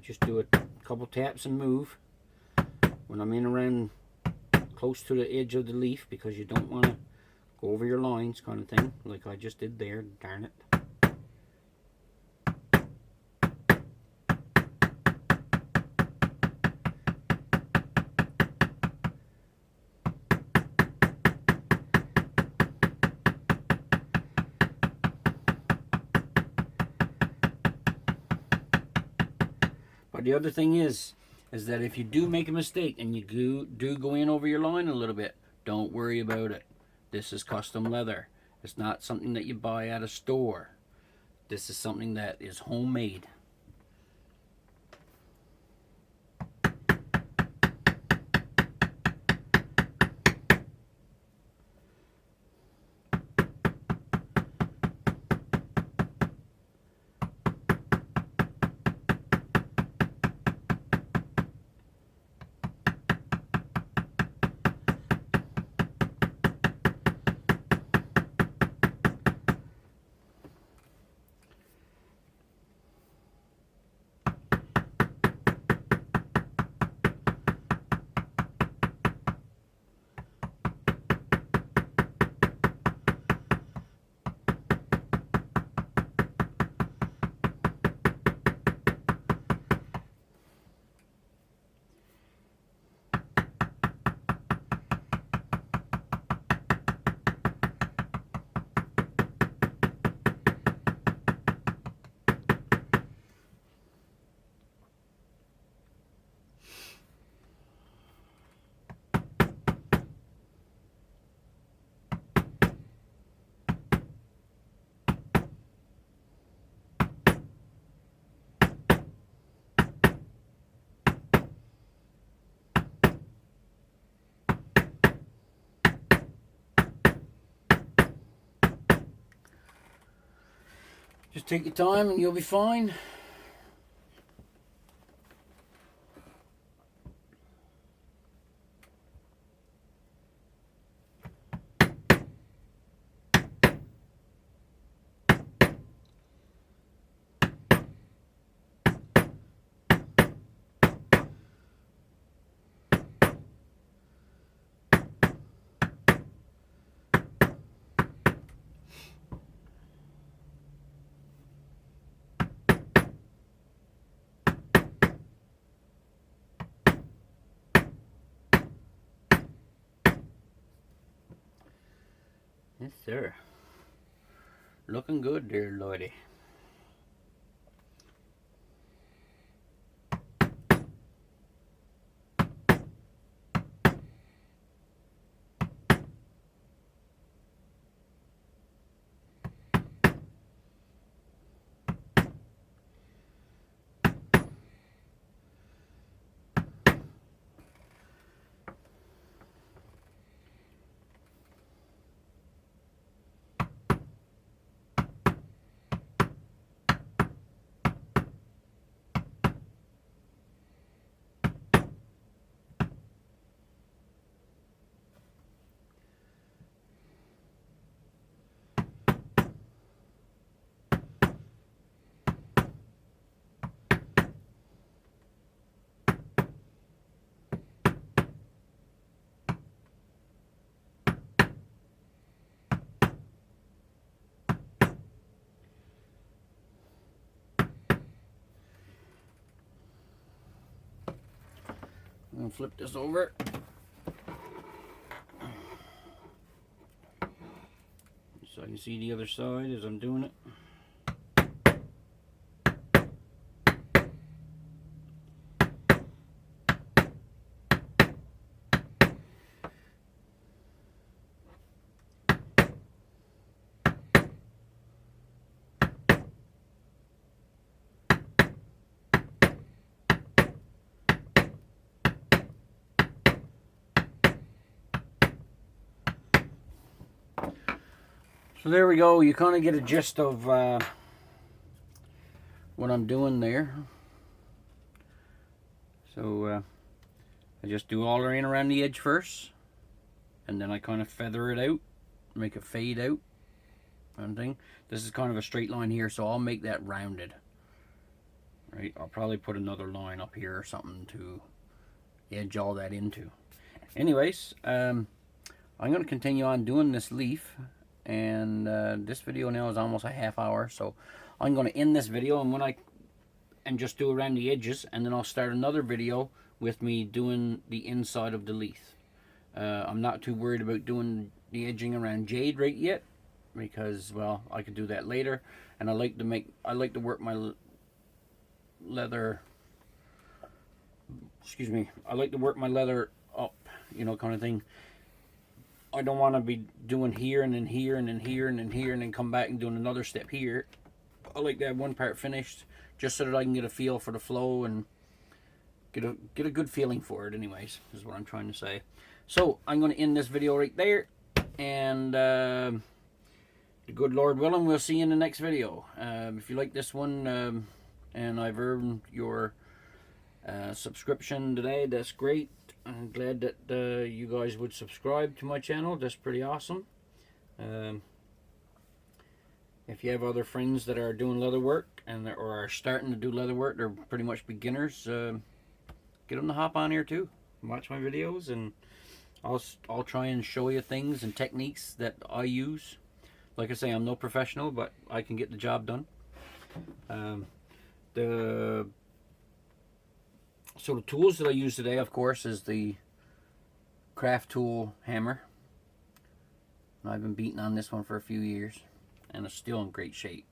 just do a couple taps and move when I'm in around close to the edge of the leaf, because you don't want to go over your lines, kind of thing, like I just did there. Darn it. But the other thing is that if you do make a mistake and you do go in over your line a little bit, don't worry about it. This is custom leather. It's not something that you buy at a store. This is something that is homemade. Just take your time and you'll be fine. Yes, sir. Looking good there, Lloydie. I'm going to flip this over so I can see the other side as I'm doing it. So there we go. You kind of get a gist of what I'm doing there. So I just do all the rain around the edge first, and then I kind of feather it out, make it fade out and thing. This is kind of a straight line here, so I'll make that rounded. right? I'll probably put another line up here or something to edge all that into. Anyways, I'm going to continue on doing this leaf, and this video now is almost a half hour, so I'm going to end this video and just do around the edges, and then I'll start another video with me doing the inside of the leaf. I'm not too worried about doing the edging around jade right yet, because, well, I could do that later. And I like to work my leather, excuse me, I like to work my leather up, you know, kind of thing. I don't want to be doing here and then here and then here and then here and then come back and doing another step here. I like to have one part finished just so that I can get a feel for the flow and get a good feeling for it. Anyways, is what I'm trying to say. So I'm going to end this video right there, and the good Lord willing, we'll see you in the next video. If you like this one, and I've earned your subscription today, that's great. I'm glad that you guys would subscribe to my channel. That's pretty awesome. If you have other friends that are doing leather work or are starting to do leather work, they're pretty much beginners, get them to hop on here too. Watch my videos, and I'll try and show you things and techniques that I use. Like I say, I'm no professional, but I can get the job done. So the tools that I use today, of course, is the craft tool hammer. And I've been beating on this one for a few years, and it's still in great shape.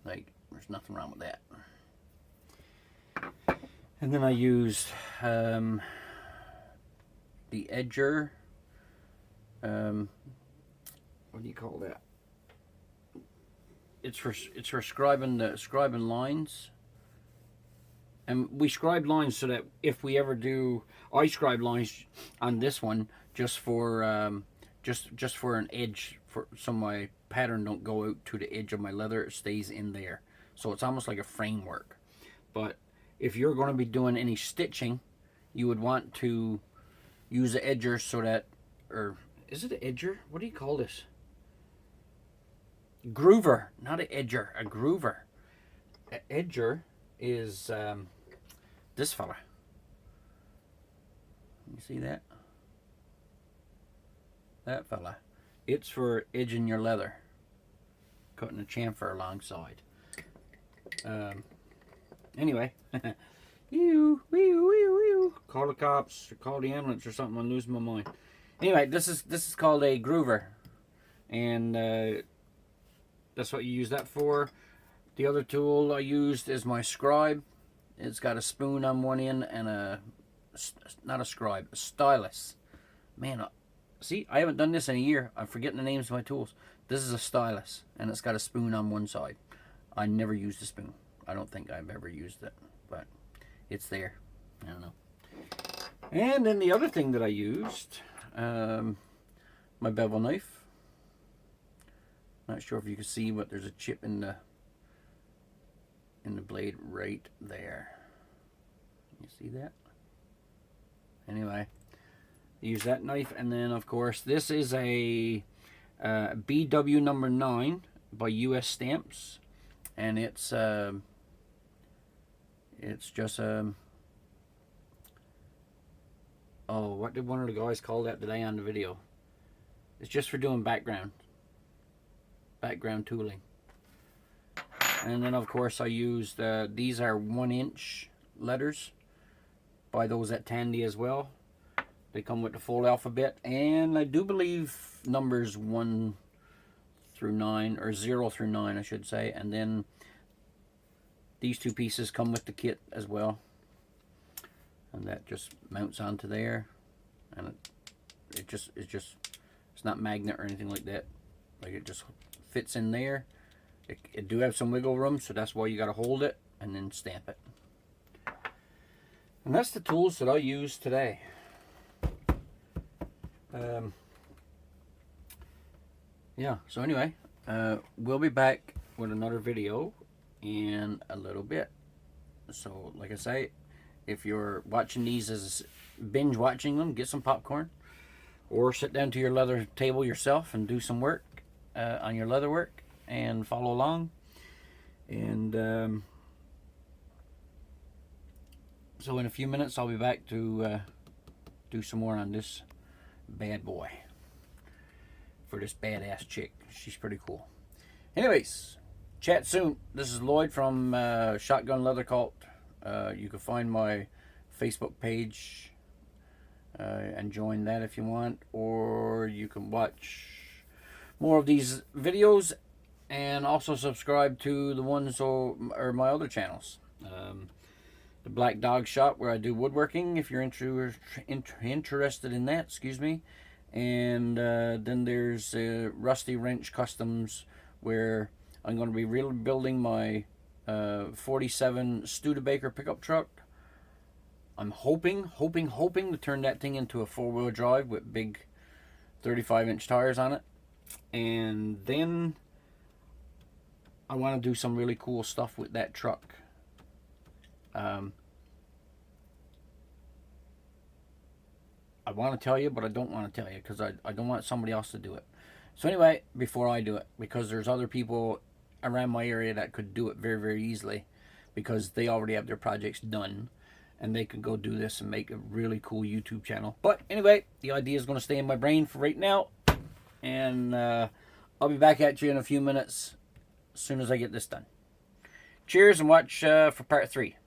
Like, there's nothing wrong with that. And then I used the edger. What do you call that? It's for scribing lines. And we scribe lines so that if we ever do, I scribe lines on this one just for just for an edge, so my pattern don't go out to the edge of my leather. It stays in there, so it's almost like a framework. But if you're going to be doing any stitching, you would want to use an edger so that, or is it an edger? What do you call this? Groover, not an edger, a groover. An edger is this fella. You see that? That fella. It's for edging your leather, cutting a chamfer alongside. Anyway, call the cops or call the ambulance or something. I'm losing my mind. Anyway, this is called a groover, and that's what you use that for. The other tool I used is my scribe. It's got a spoon on one end and not a scribe, a stylus. Man, see, I haven't done this in a year. I'm forgetting the names of my tools. This is a stylus, and it's got a spoon on one side. I never used a spoon. I don't think I've ever used it, but it's there. I don't know. And then the other thing that I used, my bevel knife. Not sure if you can see, but there's a chip in the blade right there. You see that? Anyway, use that knife, and then of course this is a BW number 9 by US Stamps, and it's just oh, what did one of the guys call that today on the video? It's just for doing background tooling. And then of course I used these are 1-inch letters. Buy those at Tandy as well. They come with the full alphabet, and I do believe numbers 1 through 9, or 0 through 9 I should say, and then these two pieces come with the kit as well, and that just mounts onto there, and it's not magnet or anything like that. Like, it just fits in there. It do have some wiggle room, so that's why you got to hold it and then stamp it. And that's the tools that I use today. Yeah, so anyway, we'll be back with another video in a little bit. So like I say, if you're watching these as binge watching them, get some popcorn, or sit down to your leather table yourself and do some work on your leather work and follow along. And So in a few minutes, I'll be back to do some more on this bad boy for this badass chick. She's pretty cool. Anyways, chat soon. This is Lloyd from Shotgun Leather Cult. You can find my Facebook page and join that if you want, or you can watch more of these videos and also subscribe to the ones or my other channels. The Black Dog Shop, where I do woodworking, if you're interested in that, excuse me. And then there's Rusty Wrench Customs, where I'm going to be rebuilding my 47 Studebaker pickup truck. I'm hoping to turn that thing into a 4-wheel drive with big 35-inch tires on it. And then I want to do some really cool stuff with that truck. I want to tell you, but I don't want to tell you, because I don't want somebody else to do it. So anyway, before I do it, because there's other people around my area that could do it very, very easily, because they already have their projects done, and they could go do this and make a really cool YouTube channel. But anyway, the idea is going to stay in my brain for right now, and I'll be back at you in a few minutes as soon as I get this done. Cheers, and watch for part 3.